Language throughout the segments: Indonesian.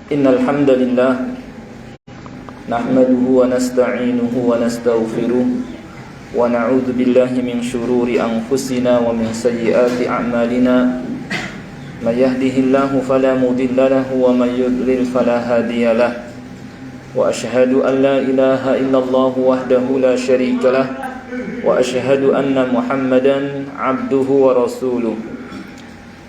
Innal hamdalillah nahmaduhu wa nasta'inuhu wa nastaghfiruh wa na'udzu billahi min shururi anfusina wa min sayyiati a'malina. May yahdihillahu fala mudilla lahu wa may yudlil fala hadiya lahu. Wa asyhadu an la ilaha illallah wahdahu la syarika lah wa asyhadu anna Muhammadan 'abduhu wa rasuluh.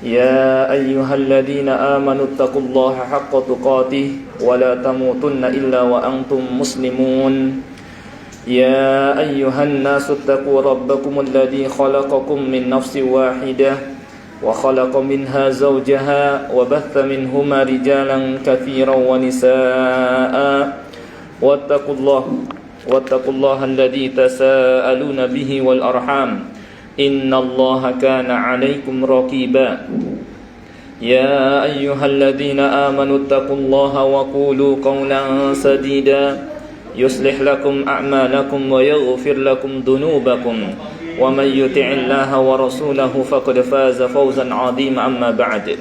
Ya ayyuhalladzina amanu taqullaha haqqa tuqatih wa la tamutunna illa wa antum muslimun. Ya ayyuhan nasu taqu rabbakumul ladzi khalaqakum min nafsin wahidah wa khalaqa minha zawjaha wa batha minhuma rijalan katsiran wa nisaa'a wattaqullaha alladzi tasaaluna bihi wal arham innallaha kana 'alaikum raqiba. Ya ayyuhalladzina amanu taqullaha wa qulu qawlan sadida yuslih lakum a'malakum wa yaghfir lakum dhunubakum wa may yuti'illaha wa rasulahu faqad faza fawzan 'azima. Amma ba'd.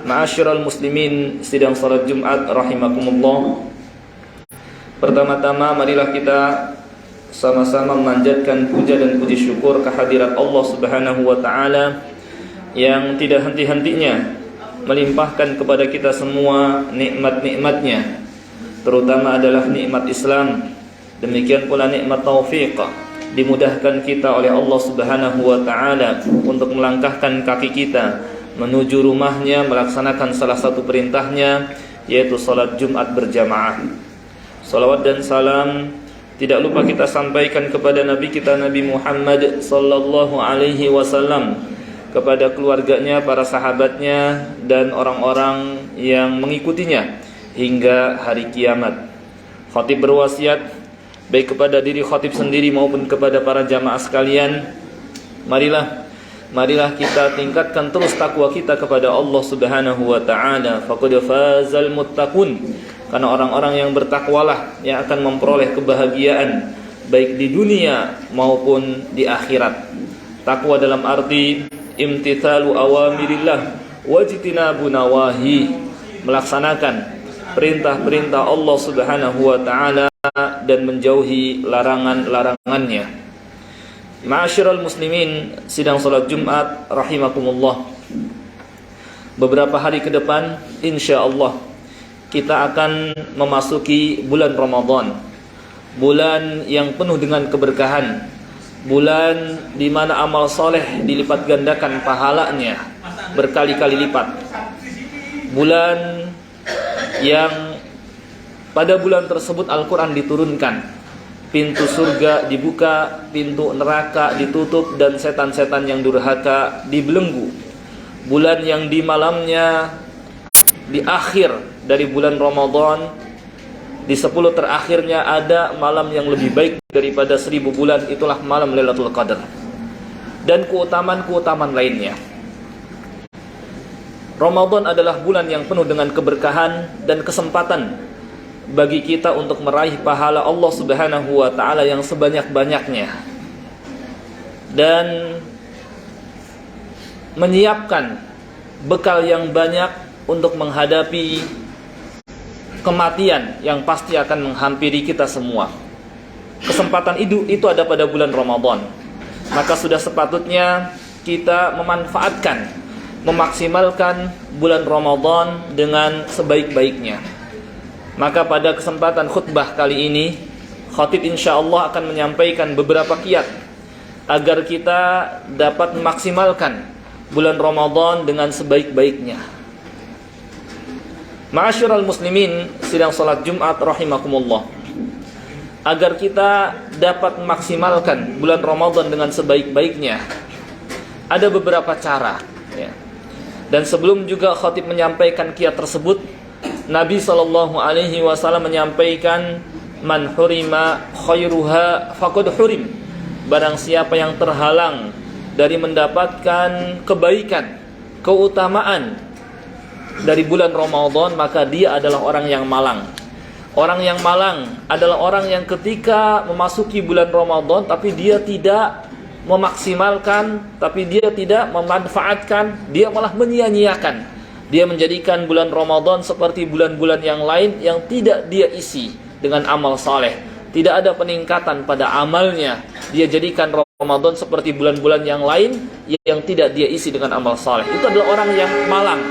Ma'asyiral muslimin, sidang salat Jumat rahimakumullah. Pertama-tama marilah kita sama-sama memanjatkan puja dan puji syukur kehadirat Allah Subhanahu wa taala yang tidak henti-hentinya melimpahkan kepada kita semua nikmat-nikmatnya, terutama adalah nikmat Islam. Demikian pula nikmat taufik, dimudahkan kita oleh Allah Subhanahu wa taala untuk melangkahkan kaki kita menuju rumahnya, melaksanakan salah satu perintahnya, yaitu salat Jumat berjamaah. Salawat dan salam tidak lupa kita sampaikan kepada Nabi kita Nabi Muhammad sallallahu alaihi wasallam, kepada keluarganya, para sahabatnya, dan orang-orang yang mengikutinya hingga hari kiamat. Khatib berwasiat baik kepada diri khatib sendiri maupun kepada para jamaah sekalian, marilah kita tingkatkan terus takwa kita kepada Allah Subhanahu wa taala. Faqad fazal muttaqun, karena orang-orang yang bertakwalah yang akan memperoleh kebahagiaan baik di dunia maupun di akhirat. Takwa dalam arti imtithalu awamirillah wajtinabu nawahi, melaksanakan perintah-perintah Allah Subhanahu wa taala dan menjauhi larangan-larangannya. Ma'asyiral muslimin, sidang salat Jumat rahimakumullah. Beberapa hari ke depan insyaallah kita akan memasuki bulan Ramadan, bulan yang penuh dengan keberkahan, bulan di mana amal soleh dilipat gandakan pahalanya berkali-kali lipat, bulan yang pada bulan tersebut Al-Quran diturunkan, pintu surga dibuka, pintu neraka ditutup, dan setan-setan yang durhaka dibelenggu. Bulan yang di malamnya, di akhir dari bulan Ramadan, di 10 terakhirnya ada malam yang lebih baik daripada 1000 bulan, itulah malam Lailatul Qadar, dan keutamaan-keutamaan lainnya. Ramadan adalah bulan yang penuh dengan keberkahan dan kesempatan bagi kita untuk meraih pahala Allah Subhanahu wa taala yang sebanyak-banyaknya, dan menyiapkan bekal yang banyak untuk menghadapi kematian yang pasti akan menghampiri kita semua. Kesempatan itu ada pada bulan Ramadan. Maka sudah sepatutnya kita memanfaatkan, memaksimalkan bulan Ramadan dengan sebaik-baiknya. Maka pada kesempatan khutbah kali ini, khatib insyaallah akan menyampaikan beberapa kiat agar kita dapat memaksimalkan bulan Ramadan dengan sebaik-baiknya. Ma'asyiral muslimin, sidang salat Jumat rahimakumullah. Agar kita dapat memaksimalkan bulan Ramadan dengan sebaik-baiknya, ada beberapa cara, ya. Dan sebelum juga khatib menyampaikan kiat tersebut, Nabi SAW menyampaikan, man hurima khairuha faqad hurim. Barang siapa yang terhalang dari mendapatkan kebaikan, keutamaan dari bulan Ramadan, maka dia adalah orang yang malang. Orang yang malang adalah orang yang ketika memasuki bulan Ramadan tapi dia tidak memaksimalkan, tapi dia tidak memanfaatkan, dia malah menyia-nyiakan Dia menjadikan bulan Ramadan seperti bulan-bulan yang lain yang tidak dia isi dengan amal saleh. Tidak ada peningkatan pada amalnya. Dia jadikan Ramadan seperti bulan-bulan yang lain yang tidak dia isi dengan amal saleh. Itu adalah orang yang malang.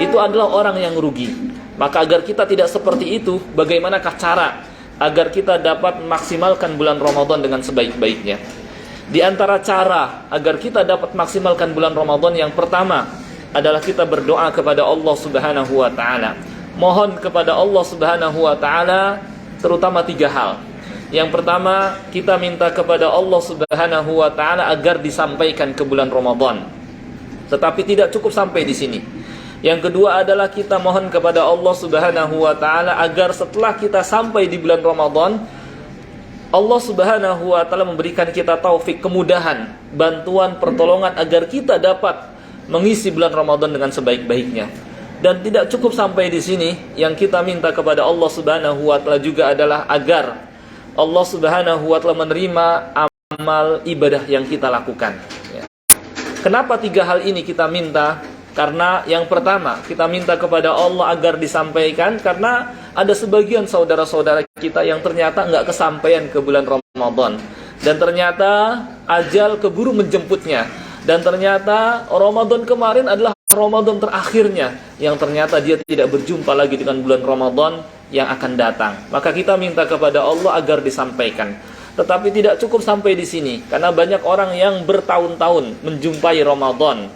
Itu adalah orang yang rugi. Maka agar kita tidak seperti itu, bagaimanakah cara agar kita dapat memaksimalkan bulan Ramadan dengan sebaik-baiknya? Di antara cara agar kita dapat maksimalkan bulan Ramadan, yang pertama adalah kita berdoa kepada Allah Subhanahu wa taala. Mohon kepada Allah Subhanahu wa taala terutama 3 hal. Yang pertama, kita minta kepada Allah Subhanahu wa taala agar disampaikan ke bulan Ramadan. Tetapi tidak cukup sampai di sini. Yang kedua adalah kita mohon kepada Allah Subhanahu wa taala agar setelah kita sampai di bulan Ramadan, Allah Subhanahu wa taala memberikan kita taufik, kemudahan, bantuan, pertolongan agar kita dapat mengisi bulan Ramadan dengan sebaik-baiknya. Dan tidak cukup sampai di sini, yang kita minta kepada Allah Subhanahu wa taala juga adalah agar Allah Subhanahu wa taala menerima amal ibadah yang kita lakukan. Kenapa 3 hal ini kita minta? Karena yang pertama, kita minta kepada Allah agar disampaikan karena ada sebagian saudara-saudara kita yang ternyata nggak kesampaian ke bulan Ramadan, dan ternyata ajal keburu menjemputnya, dan ternyata Ramadan kemarin adalah Ramadan terakhirnya, yang ternyata dia tidak berjumpa lagi dengan bulan Ramadan yang akan datang. Maka kita minta kepada Allah agar disampaikan. Tetapi tidak cukup sampai di sini, karena banyak orang yang bertahun-tahun menjumpai Ramadan,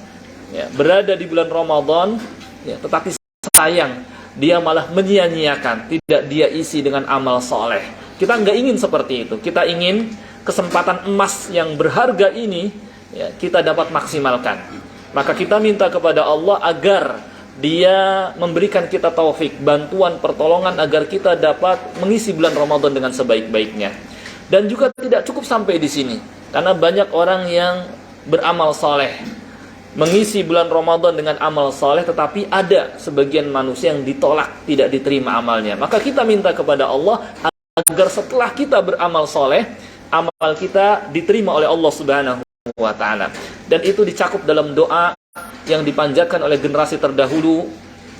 ya, berada di bulan Ramadan, ya, tetapi sayang dia malah menyia-nyiakan, tidak dia isi dengan amal soleh. Kita nggak ingin seperti itu. Kita ingin kesempatan emas yang berharga ini, ya, kita dapat maksimalkan. Maka kita minta kepada Allah agar Dia memberikan kita taufik, bantuan, pertolongan agar kita dapat mengisi bulan Ramadan dengan sebaik-baiknya. Dan juga tidak cukup sampai di sini, karena banyak orang yang beramal soleh, mengisi bulan Ramadan dengan amal soleh, tetapi ada sebagian manusia yang ditolak, tidak diterima amalnya. Maka kita minta kepada Allah agar setelah kita beramal soleh, amal kita diterima oleh Allah Subhanahu wa ta'ala. Dan itu dicakup dalam doa yang dipanjatkan oleh generasi terdahulu,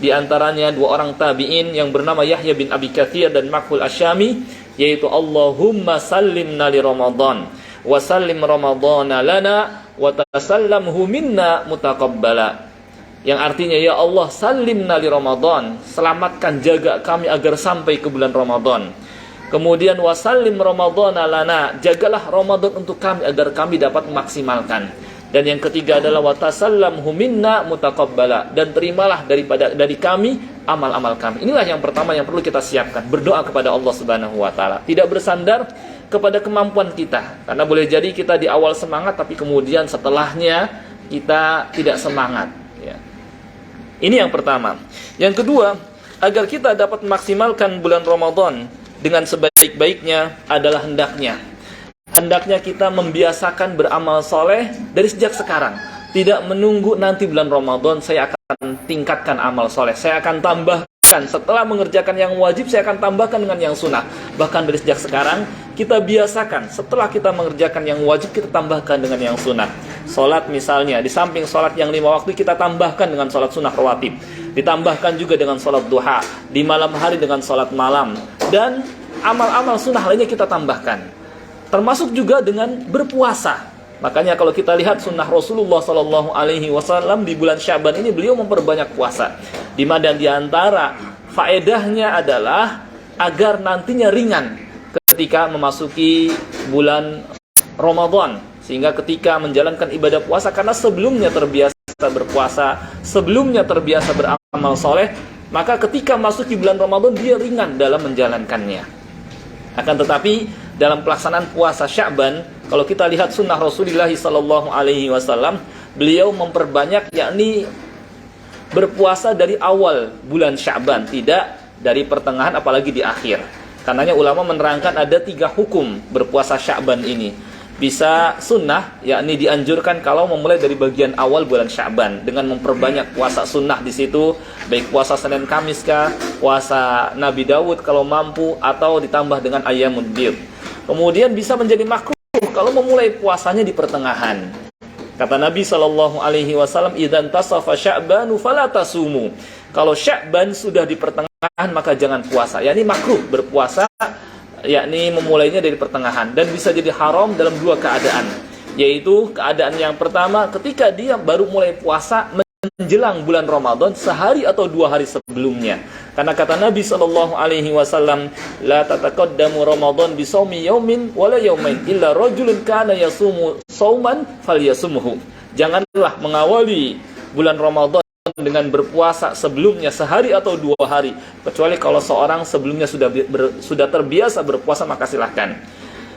di antaranya 2 orang tabi'in yang bernama Yahya bin Abi Katsir dan Makhul Asyami, yaitu Allahumma sallimna li Ramadan wa sallim Ramadana lana wa tasallamhu minna mutaqabbala. Yang artinya, ya Allah, sallimna li Ramadan, selamatkan, jaga kami agar sampai ke bulan Ramadan. Kemudian wasallim Ramadana lana, jagalah Ramadan untuk kami agar kami dapat memaksimalkan. Dan yang ketiga adalah watasallamhu minna mutaqabbala, dan terimalah dari kami amal-amal kami. Inilah yang pertama yang perlu kita siapkan, berdoa kepada Allah Subhanahu wa taala, tidak bersandar kepada kemampuan kita. Karena boleh jadi kita di awal semangat, tapi kemudian setelahnya kita tidak semangat, ya. Ini yang pertama. Yang kedua, agar kita dapat memaksimalkan bulan Ramadan dengan sebaik-baiknya adalah hendaknya kita membiasakan beramal soleh dari sejak sekarang. Tidak menunggu nanti bulan Ramadan saya akan tingkatkan amal soleh, saya akan tambahkan, setelah mengerjakan yang wajib saya akan tambahkan dengan yang sunnah. Bahkan dari sejak sekarang kita biasakan, setelah kita mengerjakan yang wajib kita tambahkan dengan yang sunnah. Sholat misalnya, di samping sholat yang 5 waktu kita tambahkan dengan sholat sunnah rawatib, ditambahkan juga dengan sholat duha, di malam hari dengan sholat malam, dan amal-amal sunnah lainnya kita tambahkan. Termasuk juga dengan berpuasa. Makanya kalau kita lihat sunnah Rasulullah SAW di bulan Syaban ini, beliau memperbanyak puasa. Di mana di antara faedahnya adalah agar nantinya ringan ketika memasuki bulan Ramadan, sehingga ketika menjalankan ibadah puasa, karena sebelumnya terbiasa berpuasa, sebelumnya terbiasa beramal soleh, maka ketika masuki bulan Ramadan dia ringan dalam menjalankannya. Akan tetapi dalam pelaksanaan puasa Sya'ban, kalau kita lihat sunnah Rasulullah SAW, beliau memperbanyak, yakni berpuasa dari awal bulan Sya'ban, tidak dari pertengahan apalagi di akhir. Karenanya ulama menerangkan ada 3 hukum berpuasa Sya'ban ini. Bisa sunnah, yakni dianjurkan kalau memulai dari bagian awal bulan Sya'ban dengan memperbanyak puasa sunnah di situ, baik puasa Senin Kamis kah, puasa Nabi Dawud kalau mampu, atau ditambah dengan Ayyamud Bid. Kemudian bisa menjadi makruh kalau memulai puasanya di pertengahan. Kata Nabi SAW, "Idzan tasafa Sya'banu fala tasumu." Kalau Sya'ban sudah di pertengahan maka jangan puasa. Yakni makruh berpuasa, yakni memulainya dari pertengahan, dan bisa jadi haram dalam dua keadaan. Yaitu keadaan yang pertama ketika dia baru mulai puasa menjelang bulan Ramadan sehari atau 2 hari sebelumnya. Karena kata Nabi SAW, "La tataqaddamu Ramadan bi shaumi yaumin wala yaumain illa rajulun kana yasumu shauman falyasumhu." Janganlah mengawali bulan Ramadan dengan berpuasa sebelumnya sehari atau 2 hari, kecuali kalau seorang sebelumnya sudah terbiasa berpuasa, maka silahkan.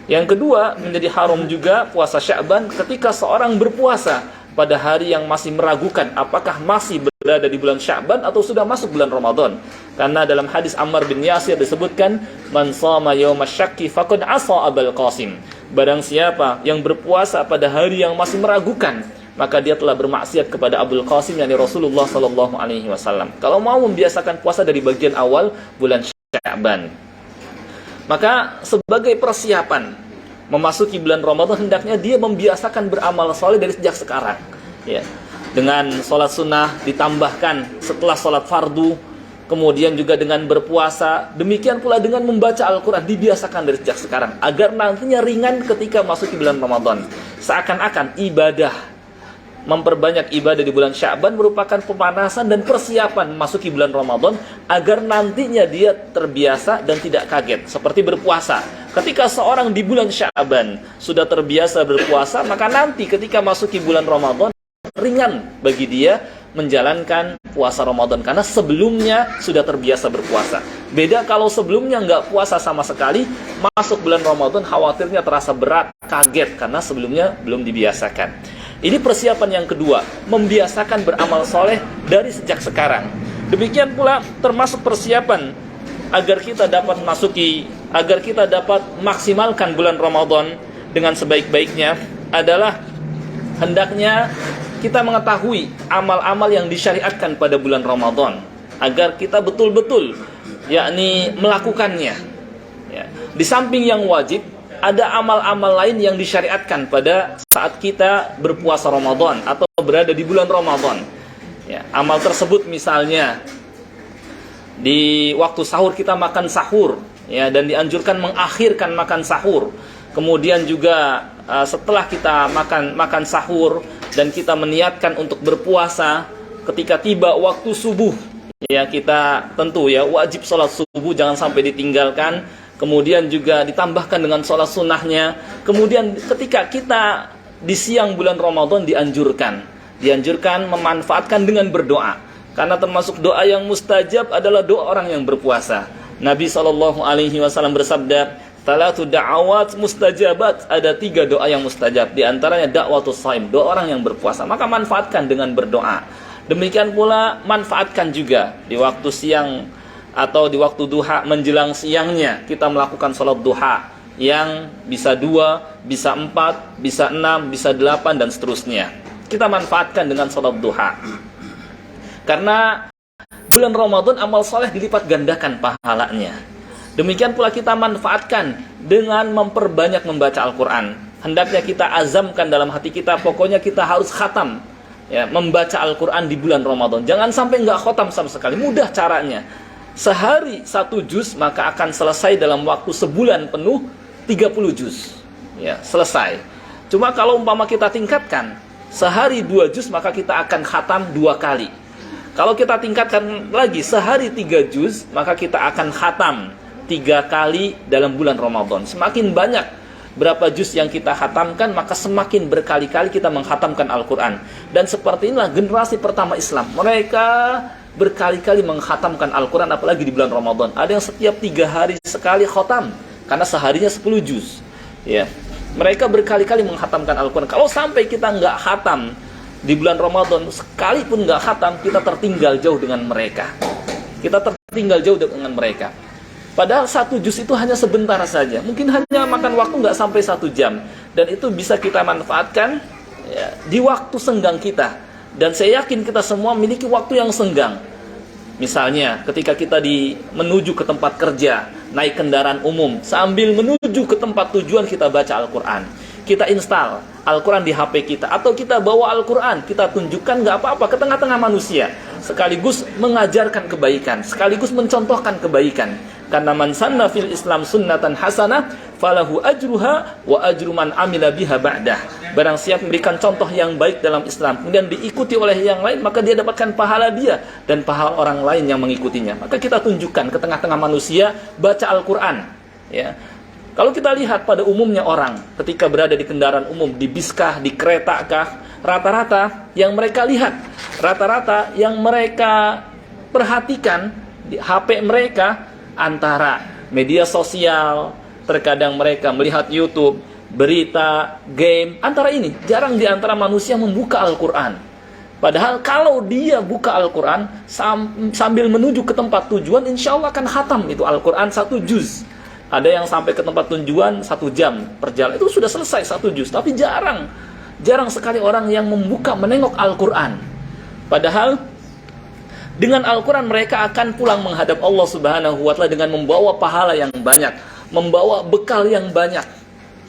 Yang kedua, menjadi haram juga puasa Sya'ban ketika seorang berpuasa pada hari yang masih meragukan apakah masih berada di bulan Sya'ban atau sudah masuk bulan Ramadan. Karena dalam hadis Ammar bin Yasir disebutkan, "Man shama yaumash syakki faqad asa Abul Qasim." Barang siapa yang berpuasa pada hari yang masih meragukan, maka dia telah bermaksiat kepada Abul Qasim, yakni Rasulullah SAW. Kalau mau membiasakan puasa dari bagian awal bulan Sya'ban, maka sebagai persiapan memasuki bulan Ramadan, hendaknya dia membiasakan beramal soleh dari sejak sekarang, ya. Dengan sholat sunnah ditambahkan setelah sholat fardu, kemudian juga dengan berpuasa, demikian pula dengan membaca Al-Quran dibiasakan dari sejak sekarang, agar nantinya ringan ketika masuki bulan Ramadan. Seakan-akan ibadah, memperbanyak ibadah di bulan Sya'ban merupakan pemanasan dan persiapan memasuki bulan Ramadan, agar nantinya dia terbiasa dan tidak kaget. Seperti berpuasa, ketika seorang di bulan Sya'ban sudah terbiasa berpuasa, maka nanti ketika masuki bulan Ramadan ringan bagi dia menjalankan puasa Ramadan, karena sebelumnya sudah terbiasa berpuasa. Beda kalau sebelumnya nggak puasa sama sekali, masuk bulan Ramadan khawatirnya terasa berat, kaget, karena sebelumnya belum dibiasakan. Ini persiapan yang kedua, membiasakan beramal soleh dari sejak sekarang. Demikian pula termasuk persiapan agar kita dapat maksimalkan bulan Ramadan dengan sebaik-baiknya adalah hendaknya kita mengetahui amal-amal yang disyariatkan pada bulan Ramadan, agar kita betul-betul yakni melakukannya, ya. Di samping yang wajib, ada amal-amal lain yang disyariatkan pada saat kita berpuasa Ramadan atau berada di bulan Ramadan, ya. Amal tersebut misalnya di waktu sahur kita makan sahur, ya, dan dianjurkan mengakhirkan makan sahur. Kemudian juga setelah kita makan sahur dan kita meniatkan untuk berpuasa, ketika tiba waktu subuh, ya, kita tentu ya wajib sholat subuh, jangan sampai ditinggalkan. Kemudian juga ditambahkan dengan sholat sunnahnya. Kemudian ketika kita di siang bulan Ramadan dianjurkan memanfaatkan dengan berdoa. Karena termasuk doa yang mustajab adalah doa orang yang berpuasa. Nabi SAW bersabda, "Thalathu da'awat mustajabat." Ada 3 doa yang mustajab. Di antaranya da'watus shaim, doa orang yang berpuasa. Maka manfaatkan dengan berdoa. Demikian pula manfaatkan juga di waktu siang atau di waktu duha menjelang siangnya kita melakukan sholat duha yang bisa 2, bisa 4, bisa 6, bisa 8 dan seterusnya. Kita manfaatkan dengan sholat duha. Karena bulan Ramadan amal soleh dilipat gandakan pahalanya. Demikian pula kita manfaatkan dengan memperbanyak membaca Al-Quran. Hendaknya kita azamkan dalam hati kita, pokoknya kita harus khatam, ya, membaca Al-Quran di bulan Ramadan. Jangan sampai nggak khatam sama sekali. Mudah caranya. Sehari 1 juz maka akan selesai dalam waktu sebulan penuh 30 juz, ya, selesai. Cuma kalau umpama kita tingkatkan sehari 2 juz maka kita akan khatam 2 kali. Kalau kita tingkatkan lagi sehari 3 juz maka kita akan khatam 3 kali dalam bulan Ramadan. Semakin banyak berapa juz yang kita khatamkan, maka semakin berkali-kali kita menghatamkan Al-Quran. Dan seperti inilah generasi pertama Islam. Mereka berkali-kali menghatamkan Al-Quran, apalagi di bulan Ramadan. Ada yang setiap 3 hari sekali khatam, karena seharinya 10 juz, ya. Mereka berkali-kali menghatamkan Al-Quran. Kalau sampai kita nggak khatam di bulan Ramadan, sekalipun nggak khatam, kita tertinggal jauh dengan mereka. Padahal 1 juz itu hanya sebentar saja. Mungkin hanya makan waktu nggak sampai 1 jam. Dan itu bisa kita manfaatkan, ya, di waktu senggang kita. Dan saya yakin kita semua memiliki waktu yang senggang. Misalnya ketika kita menuju ke tempat kerja, naik kendaraan umum, sambil menuju ke tempat tujuan kita baca Al-Quran. kita install Al-Quran di HP kita, atau kita bawa Al-Quran, kita tunjukkan nggak apa-apa ke tengah-tengah manusia, sekaligus mengajarkan kebaikan, sekaligus mencontohkan kebaikan. Karena man sanna fil Islam sunnatan hasanah falahu ajruha wa ajru man amila biha ba'dah. Barang siapa memberikan contoh yang baik dalam Islam, kemudian diikuti oleh yang lain, maka dia dapatkan pahala dia dan pahala orang lain yang mengikutinya. Maka kita tunjukkan ke tengah-tengah manusia, baca Al-Quran, ya. Kalau kita lihat pada umumnya orang ketika berada di kendaraan umum, di biskah, di kereta kah, rata-rata yang mereka lihat, rata-rata yang mereka perhatikan di HP mereka antara media sosial, terkadang mereka melihat YouTube, berita, game, antara ini. Jarang di antara manusia membuka Al-Quran. Padahal kalau dia buka Al-Quran sambil menuju ke tempat tujuan, insya Allah akan khatam itu Al-Quran 1 juz. Ada yang sampai ke tempat tujuan 1 jam perjalanan, itu sudah selesai 1 juz. Tapi jarang sekali orang yang membuka, menengok Al-Quran. Padahal dengan Al-Quran mereka akan pulang menghadap Allah Subhanahu wa Ta'ala dengan membawa pahala yang banyak, membawa bekal yang banyak.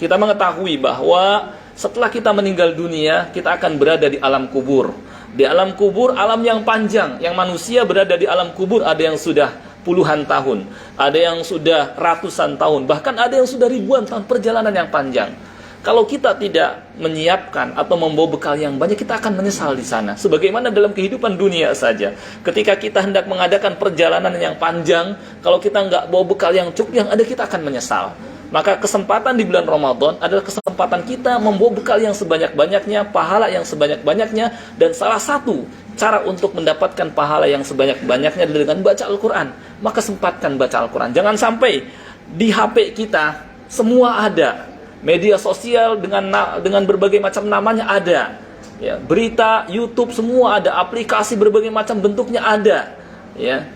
Kita mengetahui bahwa setelah kita meninggal dunia, kita akan berada di alam kubur. Di alam kubur, alam yang panjang, yang manusia berada di alam kubur, ada yang sudah puluhan tahun, ada yang sudah ratusan tahun, bahkan ada yang sudah ribuan tahun, perjalanan yang panjang. Kalau kita tidak menyiapkan atau membawa bekal yang banyak, kita akan menyesal di sana. Sebagaimana dalam kehidupan dunia saja, ketika kita hendak mengadakan perjalanan yang panjang, kalau kita nggak bawa bekal yang cukup, yang ada kita akan menyesal. Maka kesempatan di bulan Ramadan adalah kesempatan kita membawa bekal yang sebanyak-banyaknya, pahala yang sebanyak-banyaknya, dan salah satu cara untuk mendapatkan pahala yang sebanyak-banyaknya adalah dengan baca Al-Quran. Maka sempatkan baca Al-Quran. Jangan sampai di HP kita semua ada, media sosial dengan berbagai macam namanya ada, ya, berita, YouTube semua ada, aplikasi berbagai macam bentuknya ada, ya.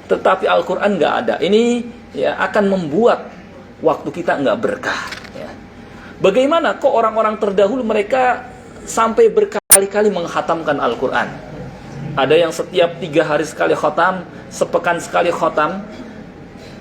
Tetapi Al-Quran nggak ada. Ini ya akan membuat waktu kita nggak berkah, ya. Bagaimana kok orang-orang terdahulu mereka sampai berkali-kali menghatamkan Al-Quran? Ada yang setiap 3 hari sekali khatam, sepekan sekali khatam.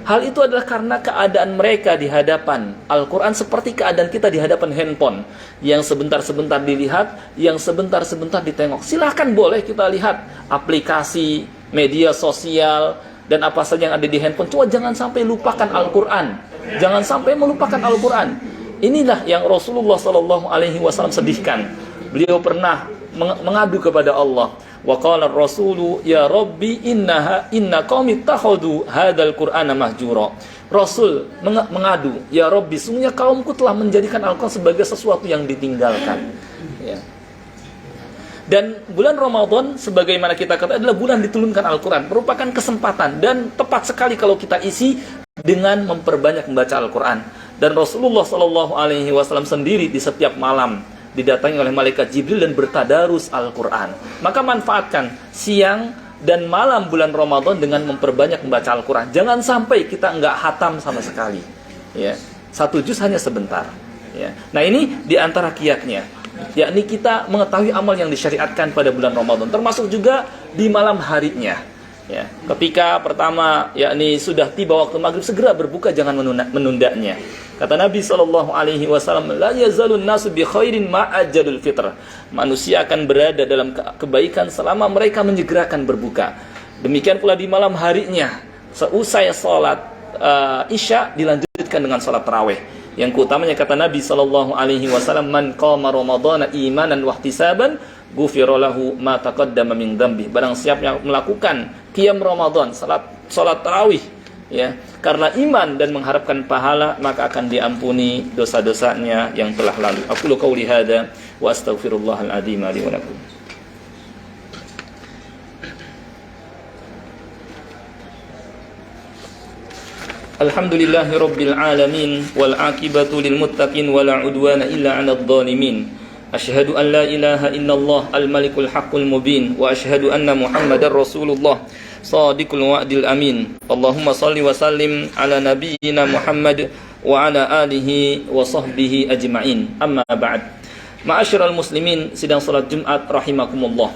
Hal itu adalah karena keadaan mereka di hadapan Al-Quran seperti keadaan kita di hadapan handphone, yang sebentar-sebentar dilihat, yang sebentar-sebentar ditengok. Silahkan, boleh kita lihat aplikasi, media sosial, dan apa saja yang ada di handphone. Cuma jangan sampai lupakan Al-Quran. Jangan sampai melupakan Al-Quran. Inilah yang Rasulullah SAW sedihkan. Beliau pernah mengadu kepada Allah. Wa qala ar-rasulu ya rabbi inna qaumi ittakhadhu hadzal qur'ana mahjura. Rasul mengadu, ya Rabbi, sungguhnya kaumku telah menjadikan Al-Quran sebagai sesuatu yang ditinggalkan, ya. Dan bulan Ramadan sebagaimana kita katakan adalah bulan diturunkan Al-Quran, merupakan kesempatan dan tepat sekali kalau kita isi dengan memperbanyak membaca Al-Quran. Dan Rasulullah SAW sendiri di setiap malam didatangi oleh malaikat Jibril dan bertadarus Al-Quran. Maka manfaatkan siang dan malam bulan Ramadan dengan memperbanyak membaca Al-Quran. Jangan sampai kita nggak hatam sama sekali, ya. 1 juz hanya sebentar, ya. Nah, ini diantara kiatnya, yakni kita mengetahui amal yang disyariatkan pada bulan Ramadan, termasuk juga di malam harinya, ya. Ketika pertama, yakni sudah tiba waktu maghrib, segera berbuka, jangan menundanya. Kata Nabi SAW, la yazalun nasu bi khairin ma'ajjalul fitr. Manusia akan berada dalam kebaikan selama mereka menyegerakan berbuka. Demikian pula di malam harinya, seusai salat Isya dilanjutkan dengan salat tarawih. Yang keutamanya kata Nabi SAW, man qama ramadhana imanan wa ihtisaban ghufira lahu ma taqaddama min dhanbi. Barang siapa yang melakukan qiyam Ramadan, salat tarawih, ya, karena iman dan mengharapkan pahala, maka akan diampuni dosa-dosanya yang telah lalu. Aqulu qouli hadza wa astaghfirullahal azim li wa lakum. Alhamdulillahi rabbil alamin wal aqibatu lil muttaqin wala udwana illa 'alal zalimin. Asyhadu an la ilaha illallah al malikul haqqul mubin wa asyhadu anna Muhammadar Rasulullah Shadiqul wa'dil amin. Allahumma salli wa sallim ala nabiyyina Muhammad wa ala alihi wa sahbihi ajma'in. Amma ba'd. Ma'asyiral muslimin sidang salat Jumat rahimakumullah.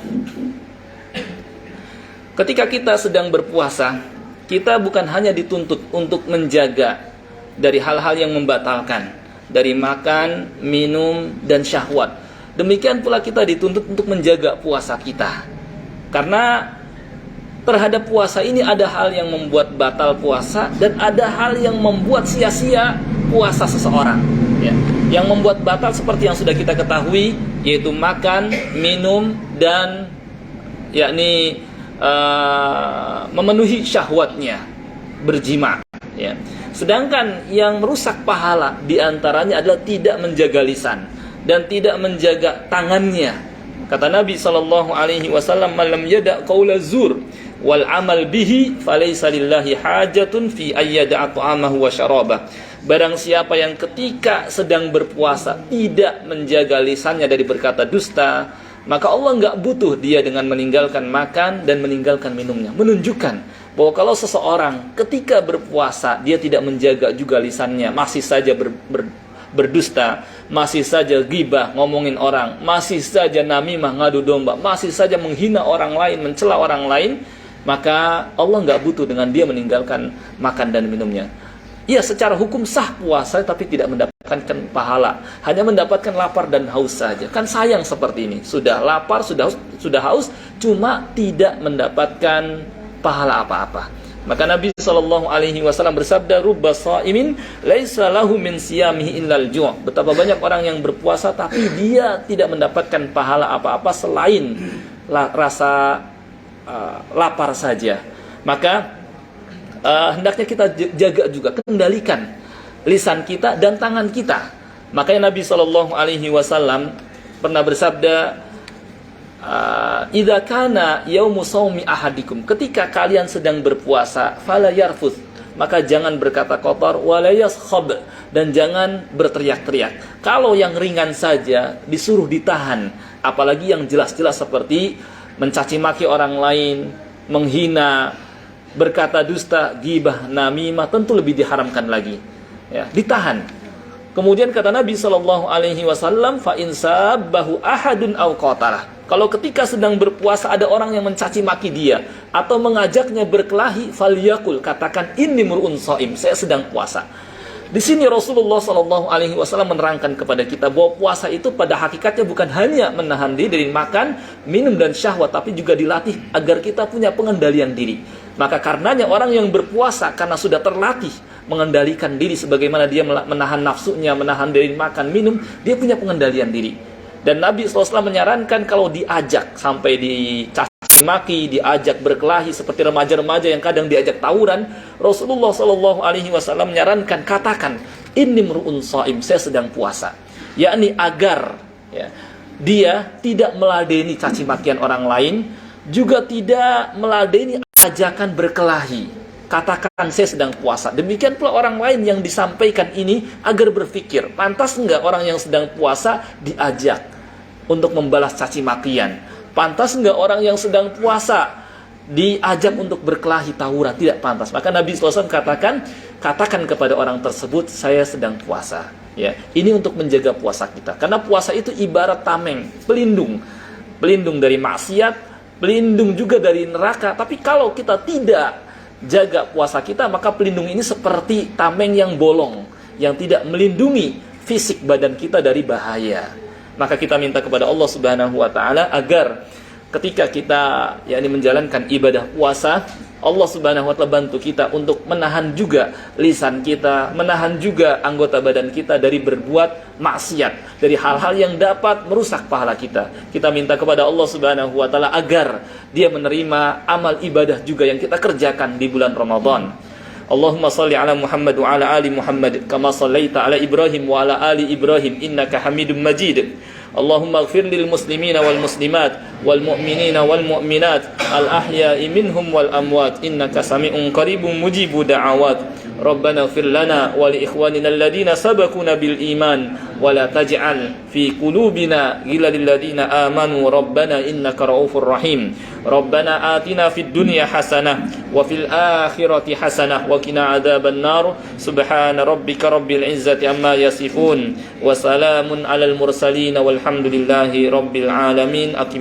Ketika kita sedang berpuasa, kita bukan hanya dituntut untuk menjaga dari hal-hal yang membatalkan, dari makan, minum, dan syahwat. Demikian pula kita dituntut untuk menjaga puasa kita. Karena terhadap puasa ini ada hal yang membuat batal puasa dan ada hal yang membuat sia-sia puasa seseorang. Ya. Yang membuat batal seperti yang sudah kita ketahui, yaitu makan, minum, dan yakni memenuhi syahwatnya, berjima. Ya. Sedangkan yang merusak pahala diantaranya adalah tidak menjaga lisan dan tidak menjaga tangannya. Kata Nabi SAW, "Malam yada qaula zur wal amal bihi falaysa lillahi hajatun fi ayyada'a ta'amahu wa syarabah." Barang siapa yang ketika sedang berpuasa tidak menjaga lisannya dari berkata dusta, maka Allah nggak butuh dia dengan meninggalkan makan dan meninggalkan minumnya. Menunjukkan bahwa kalau seseorang ketika berpuasa dia tidak menjaga juga lisannya, masih saja berdusta, masih saja ghibah, ngomongin orang, masih saja namimah, ngadu domba, masih saja menghina orang lain, mencela orang lain, maka Allah nggak butuh dengan dia meninggalkan makan dan minumnya. Ya, secara hukum sah puasa tapi tidak mendapatkan pahala, hanya mendapatkan lapar dan haus saja. Kan sayang seperti ini. Sudah lapar, sudah haus, cuma tidak mendapatkan pahala apa-apa. Maka Nabi SAW bersabda, "Rubba sha'imin laisa lahu min siyamihi illal ju'." Betapa banyak orang yang berpuasa tapi dia tidak mendapatkan pahala apa-apa selain rasa lapar saja. Maka hendaknya kita jaga juga, kendalikan lisan kita dan tangan kita. Makanya Nabi SAW pernah bersabda, "Idza kana yaumu shaumi ahadikum." Ketika kalian sedang berpuasa, fala yarfuth, maka jangan berkata kotor, wala yaskhab, dan jangan berteriak-teriak. Kalau yang ringan saja disuruh ditahan, apalagi yang jelas-jelas seperti mencaci maki orang lain, menghina, berkata dusta, ghibah, namimah, tentu lebih diharamkan lagi. Ya, ditahan. Kemudian kata Nabi SAW, "Fa in sabbahu ahadun aw qatalah." Kalau ketika sedang berpuasa ada orang yang mencaci maki dia atau mengajaknya berkelahi, falyakul, katakan, "Inni mur'un shaim," saya sedang puasa. Di sini Rasulullah SAW menerangkan kepada kita bahwa puasa itu pada hakikatnya bukan hanya menahan diri dari makan, minum, dan syahwat, tapi juga dilatih agar kita punya pengendalian diri. Maka karenanya orang yang berpuasa karena sudah terlatih mengendalikan diri sebagaimana dia menahan nafsunya, menahan dari makan, minum, dia punya pengendalian diri. Dan Nabi SAW menyarankan kalau diajak sampai dicaci maki, diajak berkelahi seperti remaja-remaja yang kadang diajak tawuran, Rasulullah SAW menyarankan, katakan, "Inni mru'un shaim," saya sedang puasa. Yakni agar dia tidak meladeni caci makian orang lain, juga tidak meladeni ajakan berkelahi. Katakan, saya sedang puasa. Demikian pula orang lain yang disampaikan ini agar berpikir, pantas enggak orang yang sedang puasa diajak untuk membalas caci makian? Pantas enggak orang yang sedang puasa diajak untuk berkelahi tawuran? Tidak pantas. Maka Nabi SAW katakan kepada orang tersebut, saya sedang puasa. Ya, ini untuk menjaga puasa kita. Karena puasa itu ibarat tameng, pelindung dari maksiat, pelindung juga dari neraka. Tapi kalau kita tidak jaga puasa kita, maka pelindung ini seperti tameng yang bolong, yang tidak melindungi fisik badan kita dari bahaya. Maka kita minta kepada Allah Subhanahu wa taala agar ketika kita menjalankan ibadah puasa, Allah Subhanahu wa taala bantu kita untuk menahan juga lisan kita, menahan juga anggota badan kita dari berbuat maksiat, dari hal-hal yang dapat merusak pahala kita. Kita minta kepada Allah Subhanahu wa taala agar Dia menerima amal ibadah juga yang kita kerjakan di bulan Ramadan. Allahumma salli ala Muhammad wa ala ali Muhammad kama sallaita ala Ibrahim wa ala ali Ibrahim innaka Hamidum Majid. Allahumma ighfir lil muslimina wal muslimat wal mu'minina wal mu'minat al ahya'i minhum wal amwat innaka sami'un qaribun mujibu da'awat. Rabbana ighfir lana wa li ikhwanina alladhina sabaquna bil iman wa la taj'al fi qulubina ghillan lil ladzina amanu rabbana innaka ra'ufur rahim. Rabbana atina fid dunya hasanah wa fil akhirati hasanah wa qina adzaban nar. Subhana rabbika rabbil izzati amma yasifun wa salamun alal mursalin walhamdulillahi rabbil alamin.